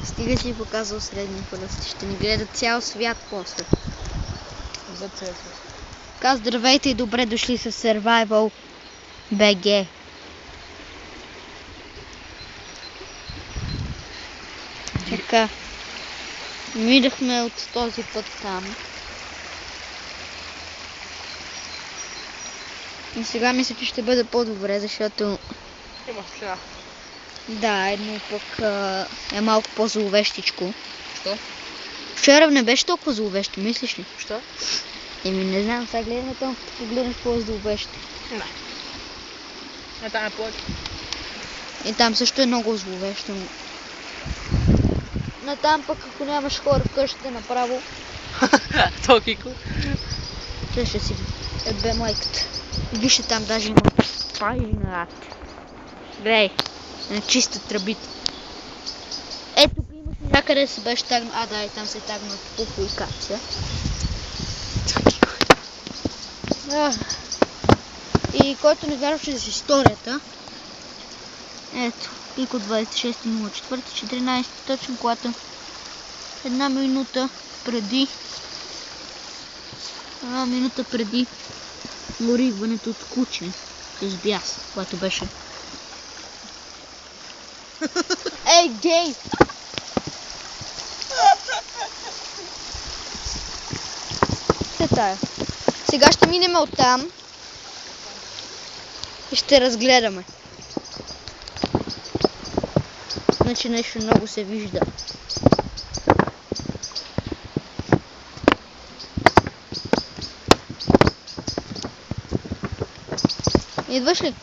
Стига си показал средни пръсти. Ще ни гледа цял свят после. За цел свят. Така, здравейте и добре дошли с Survival BG. Така. Минахме от този път там. И сега мисля, че ще бъде по-добре, защото... Има сега. Да, едно пък е малко по-зловещичко. Що? Вчера не беше толкова зловещо, мислиш ли? Що? Еми не знам, сега гледаме там, като погледнеш по-зловещо. Не. А там е повече. И там също е много зловещо. Но там пък, ако нямаш хора в къщата направо, Толкова. ще си бе майката. Вижте, там даже има паинат. Гледай, на чиста тръбите. Ето тук имаше някъде се беше тагнал. А, да, и там се тагнал Пупо и Капса. И който не вярваше с историята, ето, пик от 26.04.14, точно когато една минута преди горигването от куче с бяс, което беше. Ей, гей! Се тая. Сега ще минем оттам и ще разгледаме. Значи нещо много се вижда. Идваш ли?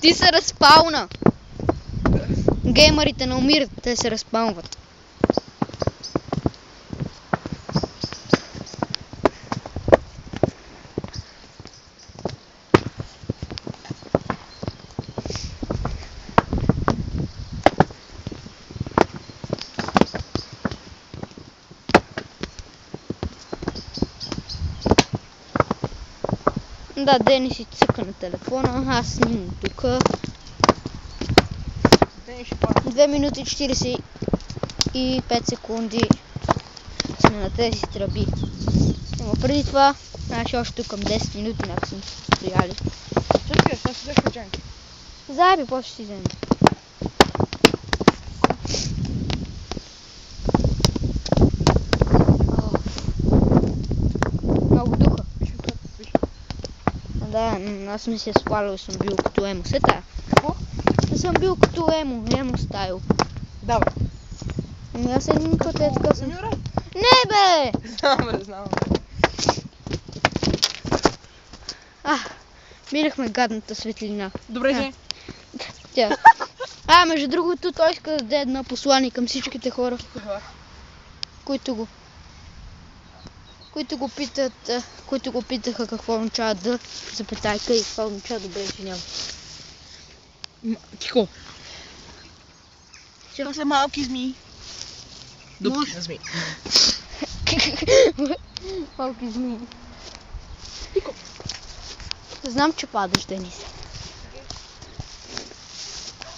Ти се разпауна. Геймерите не умират, те се разпаунват. Да, Дени си цъка на телефона, аз снимам тук. 2 минути 45 секунди сме на тези тръби. Но преди това, значи още към 10 минути някак сме стояли. Чакай, ще си взеш печенки. Заеби, после ще си вземем. Много духа. Да, аз ми се свалял и съм бил като емо. Се тая. Какво? Аз съм бил като емо стайл. Давай. Ами аз един път е така съм... Замира? Не бе! Знам. Минахме гадната светлина. Добре, Жени. Тя. Между другото, той иска да даде една послание към всичките хора, които го питаха какво означава да запетайка и какво означава добре извинявам. Тихо. Това са малки змии. Дупки на змии. Малки змии. Знам, че падаш, Денис.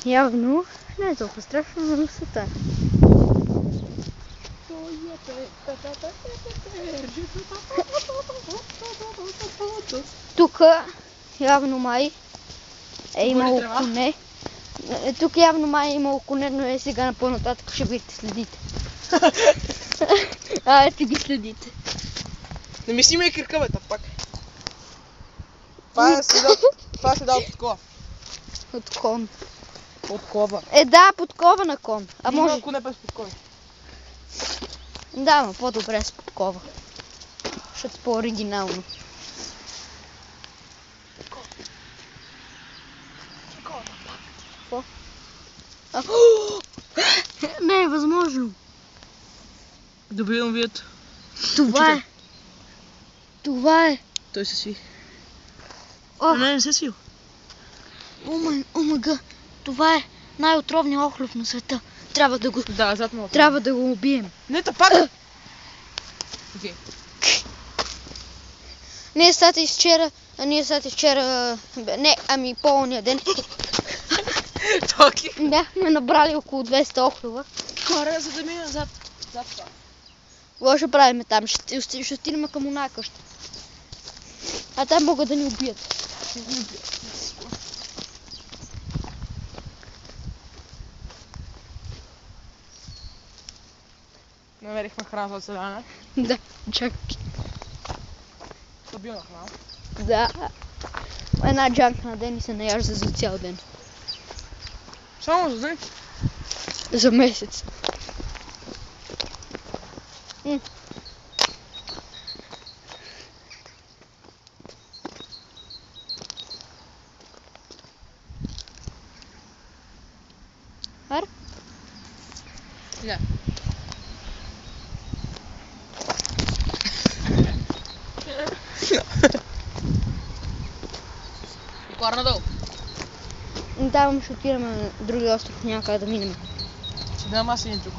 Явно не е толкова страшно, но се тая. Тук явно май е имало коне. Тук явно май е имало коне, но сега на по-нататък ще видите следите. Ето ги следите. Не ми снимай кръкавета пак. Това е седа от такова. От кон. От кова. Да, подкова на кон. Може... Има коне без подкови. Да, но по-добре с подкова. Защото по-оригинално. Какво? Не е възможно. Добивам вият. Това е. Той се сви. Не се свил. Омага. Това е най-отровният охлюв на света. Трябва да го... Да, зад малко. Трябва да го убием. Не, та пак! Окей. Ние стати вчера, не, ами по-ония ден. Токи. Бяхме набрали около 200 охлюва. Кара, за да мина зад това. Какво ще правим там? Ще стигнем към оная къща. А там могат да ни убият. Намерихме храна за оцеляване. Да, чакай. Стабилна храна. Да. Една джанка на ден и се наяжда за цял ден. Само за ден. За месец. Ар? Не. Кора надолу. Там ще отидем на другия остров, няма как да минем. Да, аз един тук.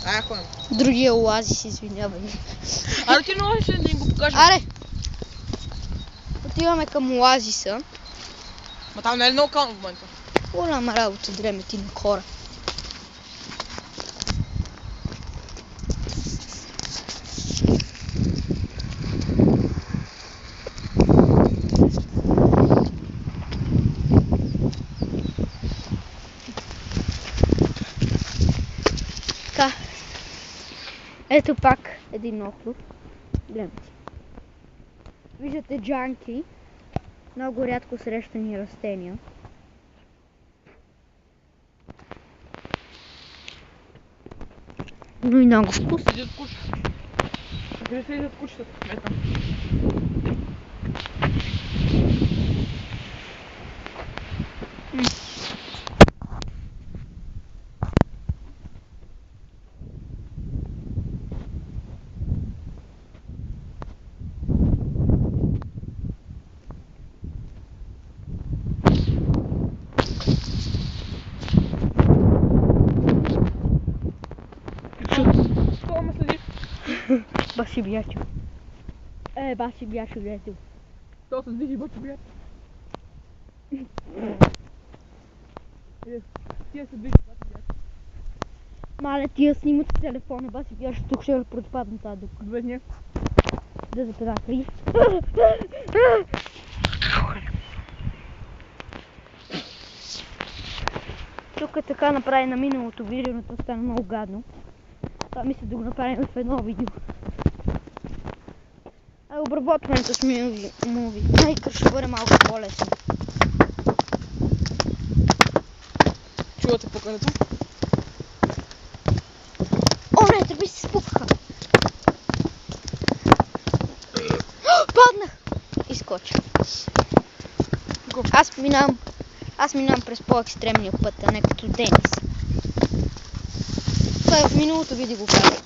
Ай, ходим. Другия оазис, извинявай. Аре, ти много ще да ни го покажем. Аре! Отиваме към оазиса. Ма там не е много кално в момента. Голяма работа, дреме ти на хора. Така. Ето пак един охлюв. Гледайте. Виждате джанки. Много рядко срещани растения. Но и много вкус. Седят куча. Къде седят кучетата? Ето. Що ме следиш? Баши бячо. Баши бячо, ето. Що се движи бъчо бия? Тия се движи бъчо бия. Мале, тия снимат с телефона, баши бячо, тук ще пропадна тази дупка. Добре, не. Да запедакли. Тук е така направи на миналото видео, но това стана много гадно. Това мисля да го направим в едно видео. Обработването с муви. Майкър ще бъде малко по-лесно. Чувате пукането? О, не, тръби се спукаха. Паднах! Изкоча. Аз минавам през по-екстремния път, а не като Денис. Това в миналото видео го казах.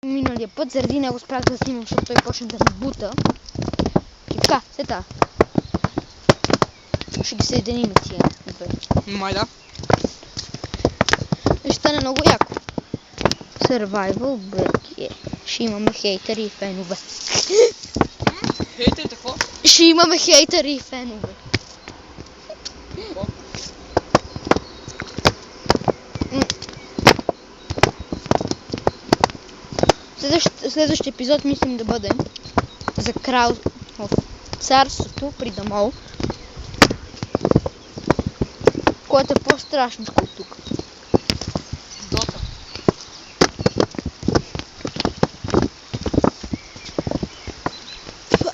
Миналия път, заради него спрях да снимам, защото той почна да ме бута. И така, сета. Ще ги съединим тия две. Май да. Ще стане много яко. Survival Break. Ще имаме хейтери и фенове. Хейтери, какво? Ще имаме хейтери и фенове. Следващия епизод мислим да бъде за крал в царството при Дамол, което е по-страшно от тук. Дота.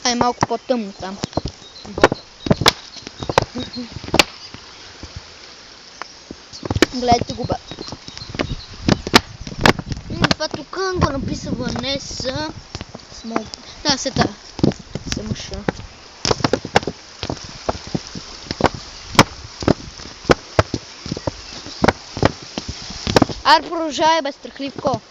А е малко по-тъмно там. Дота. Гледайте го, бе. Това тук го написа Ванеса. Да, сета. Се мъша. Ар, продължавай, бе, страхливко.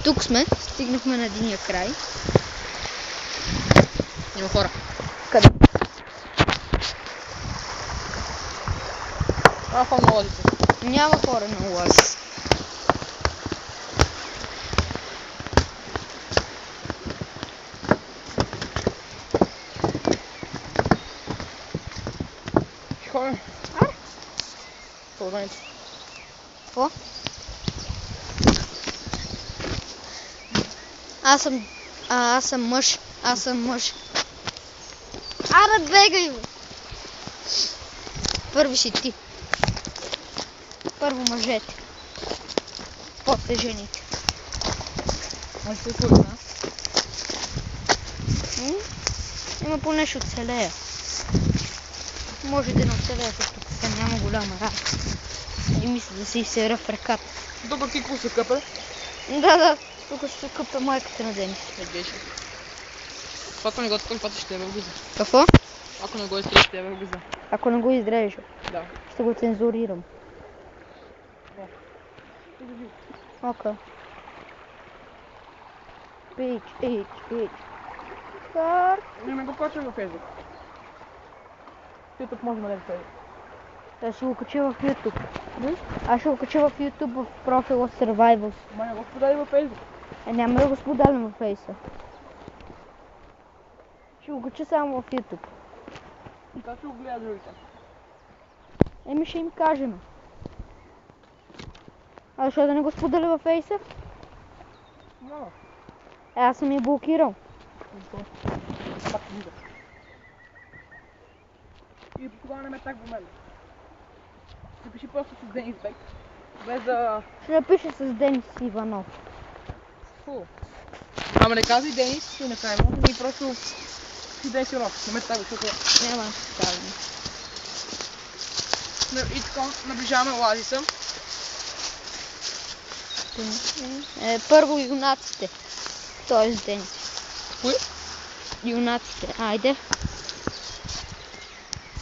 Тук сме, стигнахме на единия край. Има хора. Къде? Хора на лозите. Няма хора на лаз. Хора. Аре. Продължението. Какво? Аз съм мъж. Аз съм мъж. Аре, бегай, бе! Първи си ти. Първо мъжете. После жените. Може да се курна. Има поне ще оцелея. Може да не оцелея, защото тук няма голяма работа. И мисля да се изсера в ръката. Добър ти какво се къпе? Да. Тук ще се къпе майката на Денис. Ако не го открим, пъти ще я влиза. Какво? Ако не го изтреш, ще я влиза. Ако не го изрежа, Да. ще го цензурирам. Окей. Пич. Кар. Не го качвам във Фейсбук. YouTube може да ме даде. Аз ще го кача в YouTube. Аз ще го кача в YouTube в профила Survivals. Ма не го сподай във Фейсбук. Няма да го споделям във Фейса. Ще го кача само в YouTube. И как ще го гледа другите? Ще им кажем. А защо да не го споделя във Фейса? Няма. Аз съм я блокирал. Пак влиза. И тогава не ме так в мен. Напиши просто с Денис Бек. Без да... Ще напиша с Денис Иванов. Фу. Ама не казвай Денис и накрая може и просто си Денис Иванов. Не ме так, защото... Няма да се ставим. И така, наближаваме оазиса. Първо юнаците. Тоест Денис. Кои? Юнаците. Айде.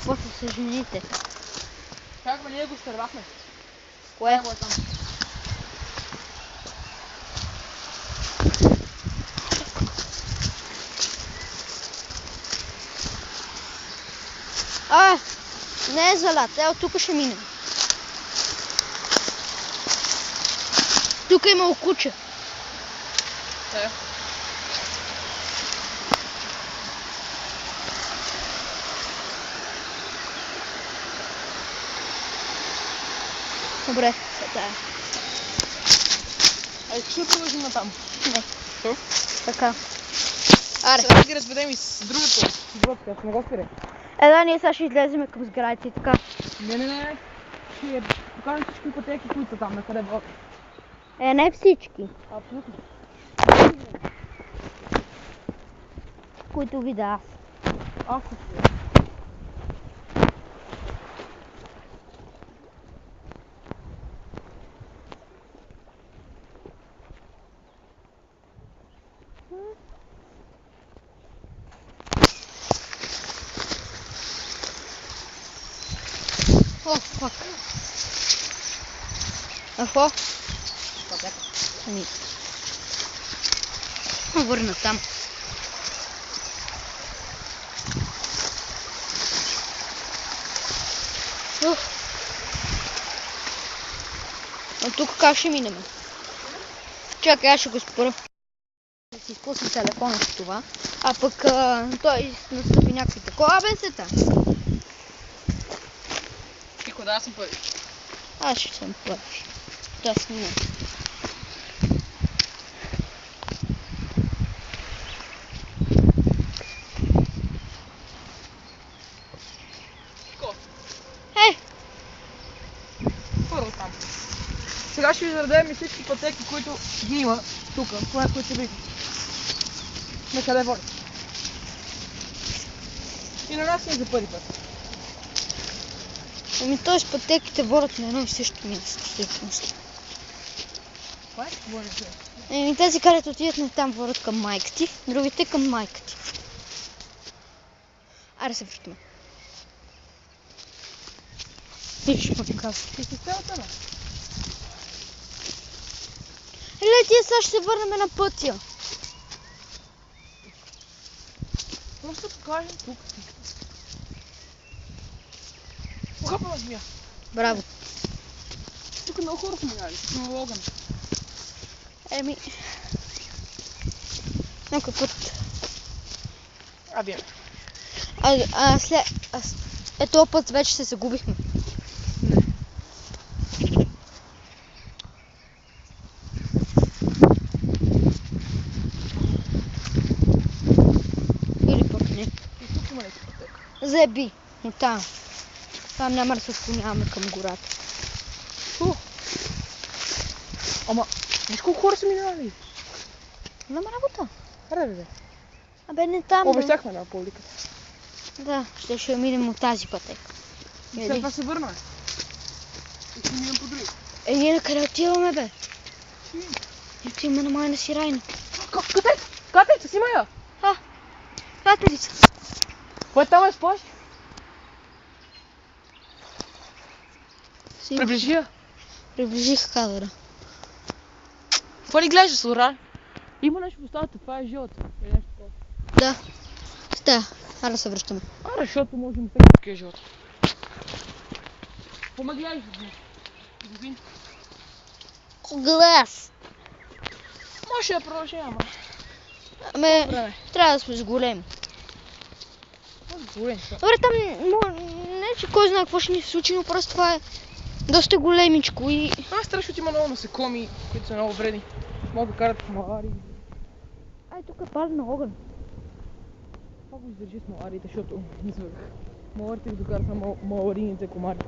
После са жените. Как бе, ние го стървахме. Кое? Кое е там? Не е залят. От тук ще минем. Тук има куче. Добре, сега. Искаш да продължим натам? Не. Що? Така. Аре. Сега да ги разберем и с другото. Не го спирай. Ние сега ще излезем към сградите и така. Не. Ще покажем всички пътеки, които са там, на къде водят. Не всички, Абсолютно. които видя аз. Аз О, фак. Какво? Върна там. От тук как ще минем? Чакай, аз ще го спра. Да си изпусна телефона с това. А пък той настъпи някакви такова бесета. И кога аз съм първи? Аз ще съм първи. Да снимам. Първо там. Сега ще ви зададем и всички пътеки, които ги има тук, това, което ще видите. На къде води. И на нас е за първи път. Т.е. пътеките водят на едно и също място, всъщност. Това е? Тези, където отидат на там, водят към майка ти, другите към майка ти. Аре се връщаме. Виж, какво ти казвам. Ти си цялата, не? Тия сега ще се върнем на пътя. Просто покажем тук. Ухапала змия. Браво. Тук много хора сме минали. Много огън. Еми... Някой път. Вие. Този път вече се загубихме. Или пък не. И тук има някакъв пътек. Заеби. От там. Там няма да се склоняваме към гората. Ама, виж колко хора са минали. Няма работа. Аре, бе. Абе не там. Обещахме на публиката. Да, ще минем от тази пътека. След това се върна. И ще минем по други. Ние на къде отиваме, бе? И отиваме на майна си Райна. Катеца, снимай я! Катерица. Кой там е сплаш? Приближи я. Приближих камера. Какво ли гледаш, Слора? Има нещо в устата, това е живот. Или нещо такова. Да. Стая. Ара се връщаме. Аре, защото може да всеки такива живот. Какво ме гледаш? Годин. Глас. Може да продължи, ама. Аме, Време. трябва да сме с големи. Голем. Добре, там не че кой знае какво ще ни се случи, но просто това е доста големичко и... Аз страшно има много насекоми, които са много вредни. Могат да карат малари. Ай, тук е пален огън. Много издържи с маларите, защото извъгах. Маларите ги докарат само маларините комари.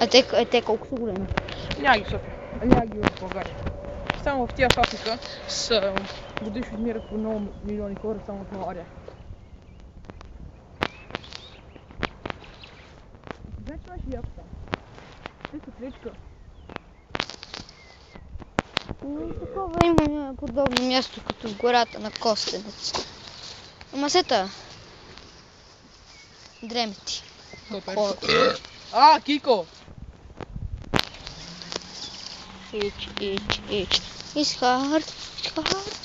А те колко са големи? Няма ги в София, няма ги в България. Само в тия фабрика са годишно измират по много милиони хора само от малария. Знаеш, че беше яко там? Ти светличка. Такова има подобно място, като в гората на Костенец. Ама сета. Дремети. Кико! Each. It's hard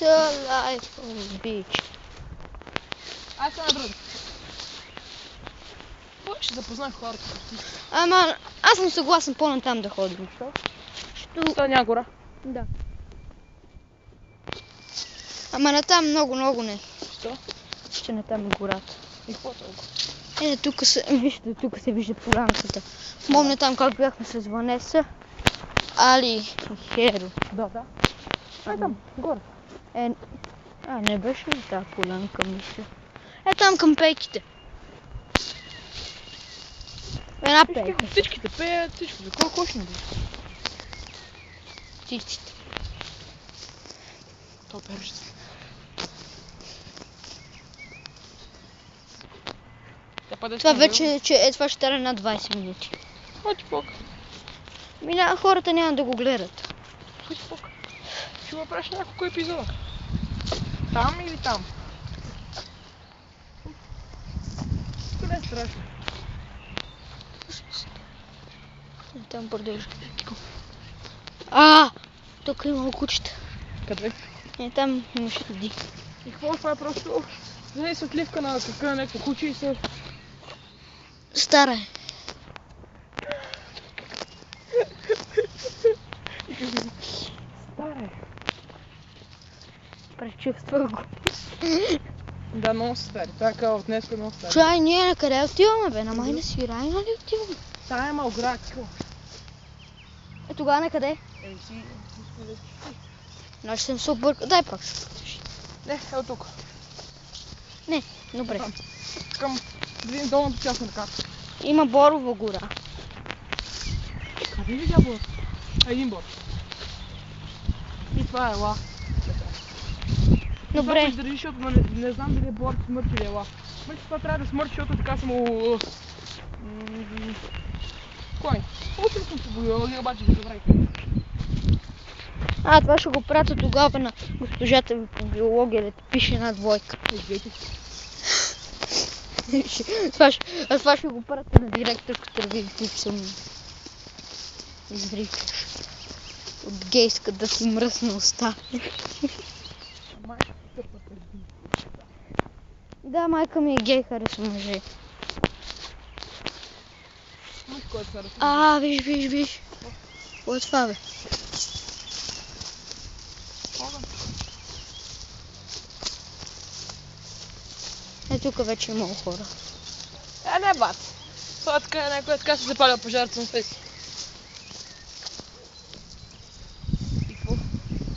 the life on the beach. Аз съм на друг. Кой ще запознай хората? Ама, аз съм съгласен по-натам да ходим. Това няма гора. Да. Ама натам много не. Що? Ще натам е гората. И какво толкова? Вижте, тук се вижда полянката. Помня там как бяхме с Ванеса, Али и Херо. Да. Ай там, горе. Не беше ли тази полянка, мисля? Там към пейките. Една пейка. Птичките пеят, всичко. За кой кошни да? Птиците. То переща. Това вече, това ще стане над 20 минути. Ходи пок. Хората няма да го гледат. Ходи пок. Ще го правиш няколко епизода. Там или там? Тук не е страшно. Там продължа. Тук има кучета. Къде? Там имаше ди. И какво това е просто? Не е светливка на какъв някакво куче и се... Стара е. Стара е. Пречувствах го. Да, много стари. Така от днеска много стари. Чай, ние на къде отиваме, бе? На майна си Райна ли отиваме? Тая е малград, какво? Тогава на къде? Си... Значи съм се объркал. Дай пак. Не, от тук. Не, добре. Към един долната част на ръката. Има борова гора. Къде видя бор? Един бор. И това е ла. Добре. Това ще държи, защото не знам дали е бор смърт или е ла. Мисля, това трябва да смърт, защото така съм му... Кой? Учил съм по биология, обаче ги забравих. Това ще го пратя тогава на госпожата ви по биология, да ти пише една двойка. Това ще го пратя на директорката да види, които съм изричаш. От гейска да си мръсна уста. Да, майка ми е гей, харесва мъже. Мъж, който харесва. Виж. Какво е това, бе? Тук вече има много хора. Не, бат. Това така е някой така се запаля пожарата на феси. И какво?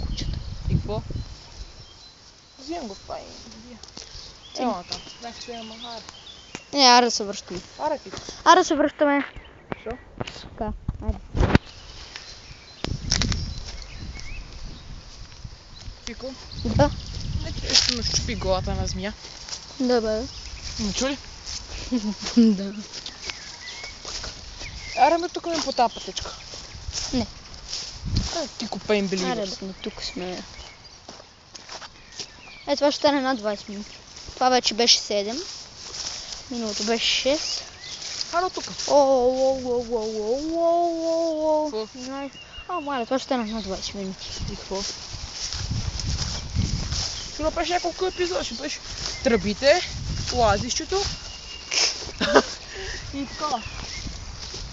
Кучета. И какво? Взимам го в това и вие. Ела там. Значи ще имам аре. Не, аре се връщаме. Аре ти. Аре се връщаме. Що? Така, айде. Фико? Да. Не че ще му щупи главата на змия. Да, бе. Не чули? Да. Аре ме тук ми по тази пътечка. Не. Ти купаем били. Аре, бе, тук сме. Това ще стане над 20 минути. Това вече беше 7. Миналото беше 6. Аре тук. Мале, това ще стане над 20 минути. И какво? Ще направиш няколко епизода, ще бъдеш тръбите, лазището и така.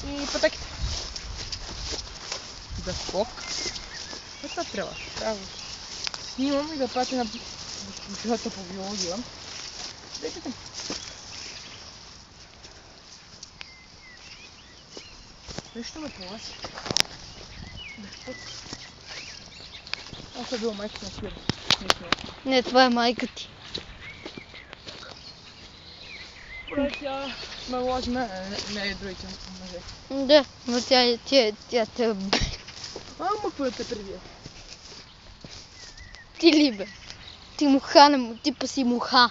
И пътеките. Да скок. Това трябва. Трябва. Снимам и да пратя на училата по биология. Да питам. Нещо ме поласи. Да скок. Аз съм била майка на Кира. Не, това е майка ти. Тя ме лъжи не е другите мъже. Да, но тя те... Ама какво да те прибие? Ти ли, бе? Ти муха, типа си муха.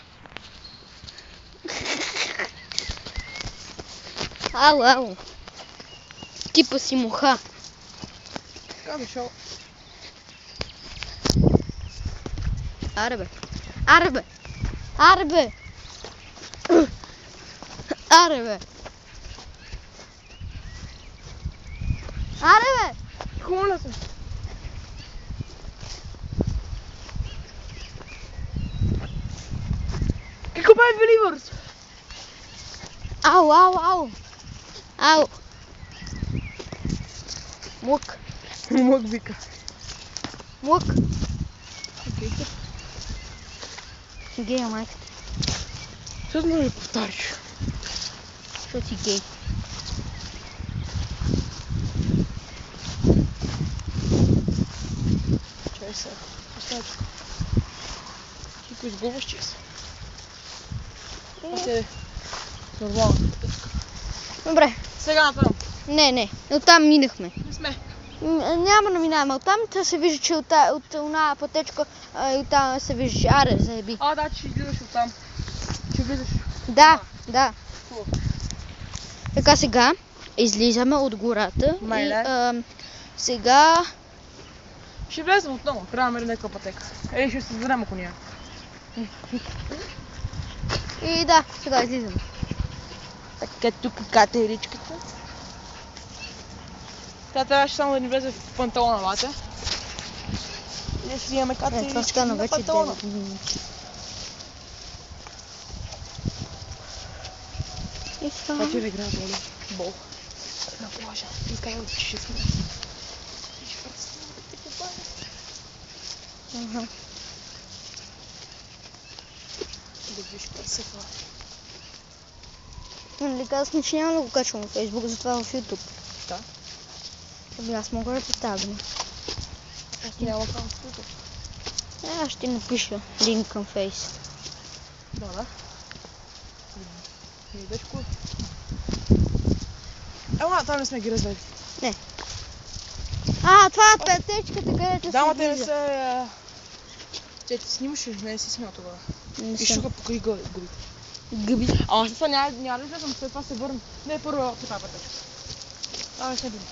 Ало. Типа си муха. Така дошъл. Аре, бе. Аре, бе. Хубаво се. Какво прави Беливърс? Ау. Мук. Мък вика. Мук. Окей, тъп. Гея майка ти. Също може да повториш. Що си гей? Чай сега. Оставя тук. Ти го изгубваш чест. Това си е нормално. Добре. Сега натам. Не. Оттам минахме. Не сме. Няма да минаваме. Оттам се вижда, че от една пътечка и оттам се вижда, че аре, заеби. Да, че излизаш оттам. Че влизаш. Да. Хубаво. Така сега излизаме от гората и сега... Ще влезем отново. Трябва да намерим някаква пътека. Ще се зададем, ако няма. И да, сега излизаме. Така тук катеричката. Тя трябваше само да ни влезе в панталона, бате. Ние ще имаме катеричката Това стана на вече панталона. 9 минути. И сега... Това че играе бол. На плажа. И казвам, че ще сме. И ще представя да ти купая. Да виж красива. Нали казахме, че няма да го качвам в Facebook, затова в YouTube. Да. Аз мога да те тагна. Аз няма към YouTube. Аз ще напиша линк към Face. Да. Не идеш кой? Там не сме ги развели. Не. Това е петечката, където Да, ма се те не влиза. са... Че ти снимаш ли? Не си снял тогава. И шука покри гъбите. Гъби. След това няма да излезам, след това се върна. Не, първо по тази пътечка. Не се бъде.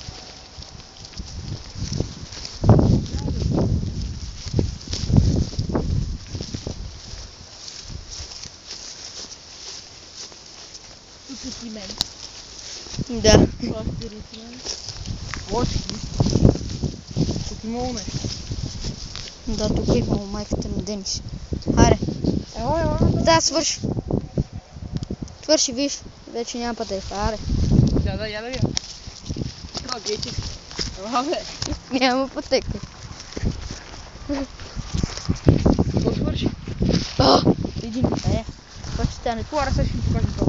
Тук си мен. Да. Това си мен. Лоши. Тук имало нещо. Да, тук е имало майката на Денис. Аре. Ела. Да, свърши. Свърши, виж. Вече няма пътека. Аре. Я да видя. Това гейти. Абе. Няма пътека. Какво свърши? Един. Това ще стане. Хора, сега ще ми покажем това.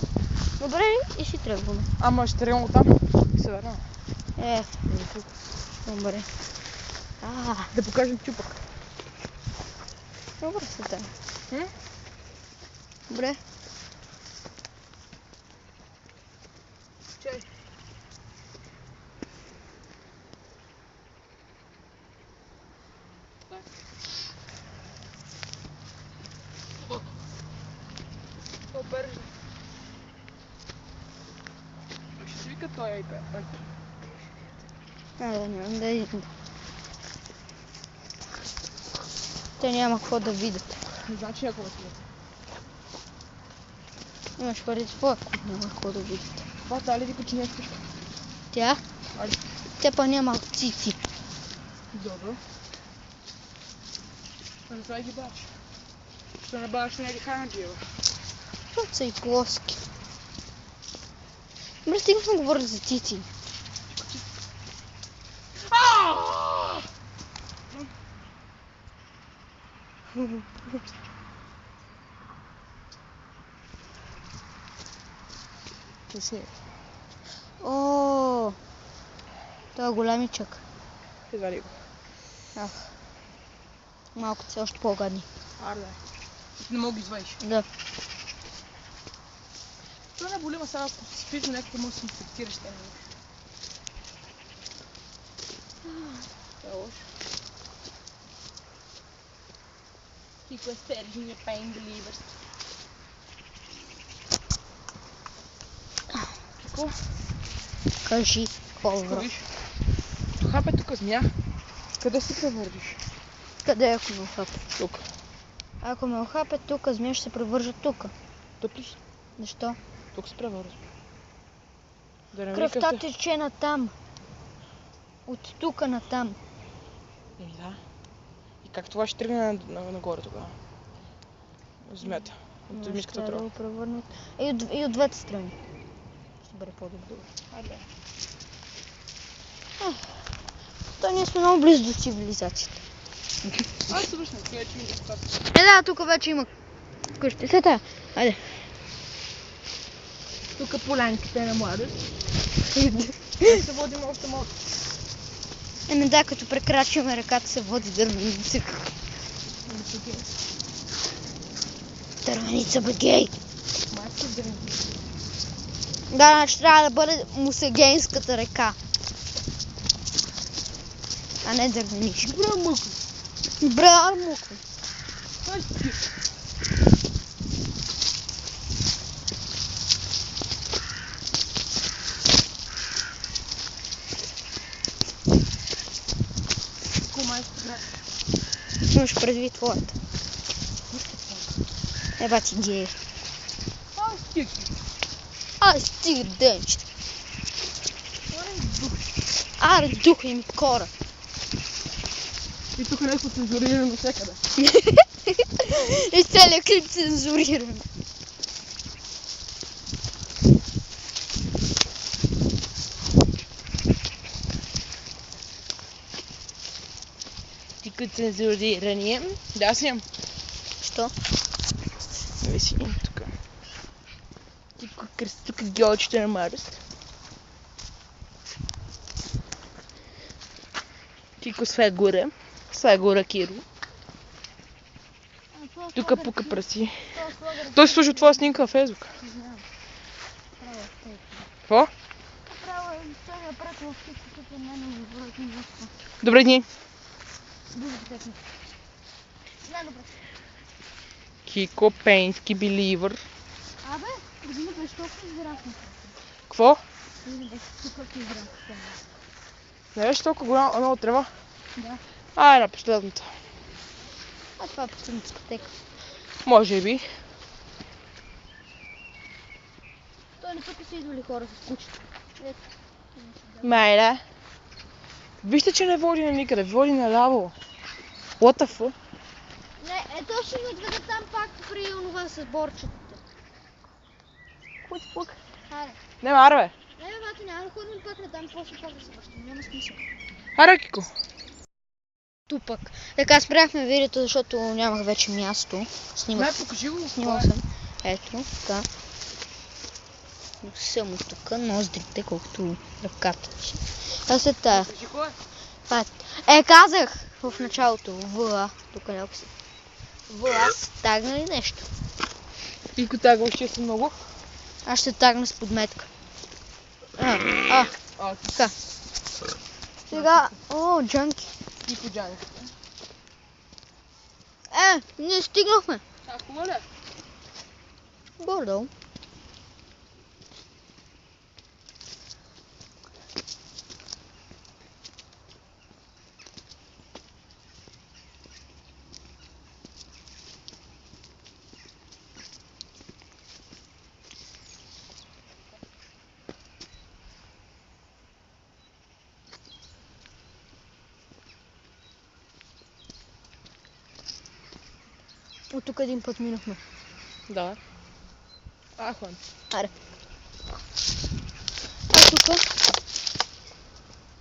Добре, и си тръгваме. Ама ще тръгвам оттам и се върна. Добре. Да покажем чупък. Добре се стане. Добре. Чай. Обържа. Ще си вика той iPad. Нямам да идем. Те няма какво да видят. Не знам, че някога си. Имаш пари твоя, ако няма какво да видят. Това дали вика, че не искаш. Тя? Али. Тя па няма цици. Добре. Не това ги бачи. Що не баваш на Елиханджиева? Това са и плоски. Добре, стигнахме говоря за цици. О, това е голямичък. Извади го. Малко са още по-гадни. Аре, да. Не мога ги извадиш. Да. Това не боли, ма сега ако си спиш на някакво може да се инфектираш. Това е лошо. Кико е стержение pain believers. Кико? Кажи, Кико, хора. виж. Хапе тук змия. Къде си превървиш? Къде ако ме охапе? Тук. Ако ме охапе тук, змия ще се превържа тук. Тук ли си? Защо? Тук се превързва. Да не Кръвта викате. тече натам. От тук натам. Еми да. И как това ще тръгне нагоре тогава? Змията. От миската тръгва. Превърнат. И от двете страни. Ще бъде по-добре. Айде. То ние сме много близо до цивилизацията. Айде се връщам, къде че ми да става. Да, тук вече има къщи. Сета, айде. Тук полянките на младост. Да се водим още малко. Да, като прекрачваме реката се води дървеница. Дървеница бегей. Майко дървеница. Да, значи трябва да бъде Мусегенската река. А не дървеничка. Добре, мъко. Добре, армуко. Ай, ти. Имаш предвид твоята. Еба ти гей. Ай, стиги. Ай, стига денчета. Аре, духа им кора. И тук нещо цензурирано всекъде. И целият клип цензуриран. Тика цензуриране. Да, аз имам. Що? Дай си имам тук. Тук геолчета на Марс. Тико Свегора. Свегора Киро. Тук пука праси. Той се служи от твоя снимка в Фейсбук. Какво? Добре дни. Кико Пейнски Беливър. Абе, година беше толкова израснал. Какво? Година беше толкова израснал. Не беше толкова голяма много трева? Да. На последната. А това е последната дискотека. Може би. Той не тук са идвали хора с кучета. Ето. Майде. Вижте, че не води на никъде. Води наляво. What the fuck? Не, ето ще ни отведе там пак при онова с борчетата. пъти пък. Аре. Не, аре бе. Не, бе, няма да ходим пак на там, после пак да се връщам. Няма смисъл. Аре, Кико. Тупък. Така, спряхме видеото, защото нямах вече място. Не, покажи го. Снимал съм. Ето, така. Само тук, ноздрите, колкото ръката. А след тая. Покажи го, Казах в началото. ВА. Тук някой си. ВА. Тагна ли нещо? Кико тага още са много. Аз ще тагна с подметка. Така. Сега, джанки. Кико Джани. Не стигнахме. Хубаво ли? Гордо. От тук един път минахме. Да. Ахван. Аре. Тук.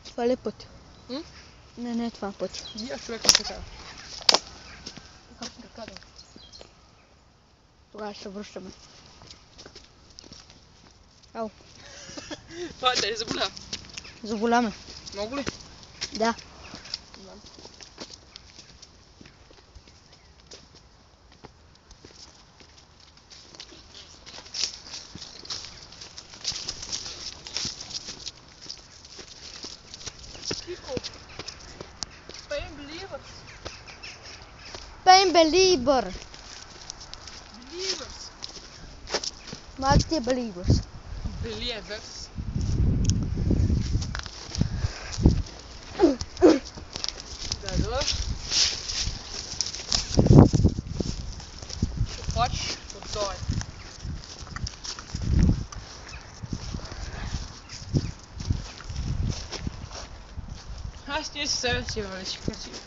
Това ли е път? Не е това път. Вие човек не така. Тогава ще се връщаме. Ау. Това е заболя. Заболяме. Много ли? Да. Кико. Pain believers. Pain believer. Believers. Малките believers. Believers. Да. Хочеш? Отдолу. Аз не себе си, бе, си красив.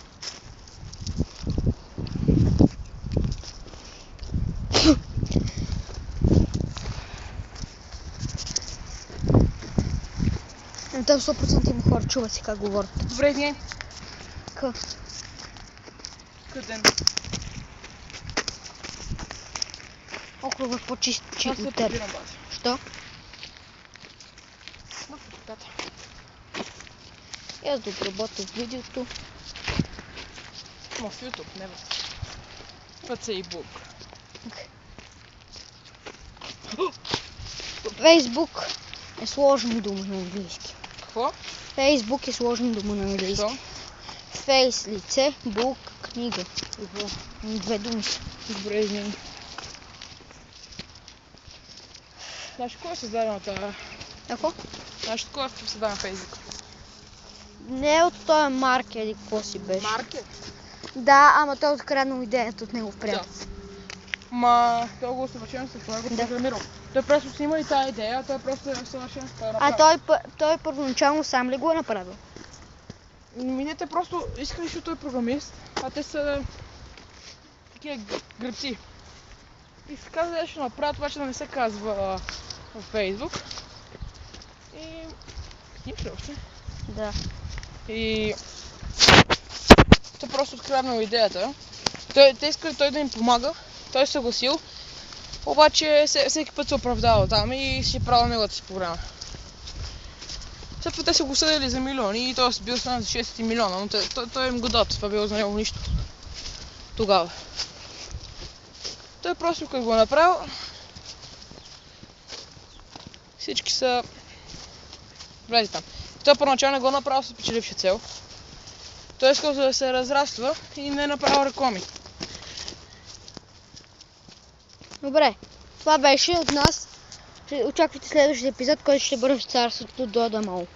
Там 100% има хора, чува си как говорят. Добре ден. Къв? Къден? Около по-чист Аз се от теб. подбирам база. Що? На фотоката. Я да обработя видеото. Ма в YouTube, не в Facebook. Фейсбук е сложна дума на английски. Какво? Фейсбук е сложна дума на английски. Що? Фейс, лице, бук, книга. Две думи са. Добре, извини. Знаеш, кой е създадена тази? Ако? Знаеш, кой е създадена на Facebook? Не е от този Марк, или какво си беше. Маркет? Да, ама той откраднал идеята от негов приятел. Ма, той го усъвършенства, той го програмирал. Той просто снима и тази идея, той просто е усъвършенства. Той първоначално сам ли го е направил? Не, те просто искали, защото той е програмист, а те са такива гребци. И се казва, да ще направят, обаче да не се казва в Facebook. И снимаш ли още? Да. И той просто откраднал идеята. Те искали той да им помага, той е съгласил, обаче всеки път се оправдава там и си правил неговата си програма. След това те са го съдили за милиони и той е бил станал за 60 милиона, но той им го дат, това било за него нищо тогава. Той просто като го е направил, всички са влезли там. Той първоначално го направил с печеливша цел. Той искал да се разраства и не е направил реклами. Добре, това беше от нас. Очаквайте следващия епизод, който ще бъде в царството до Адамал.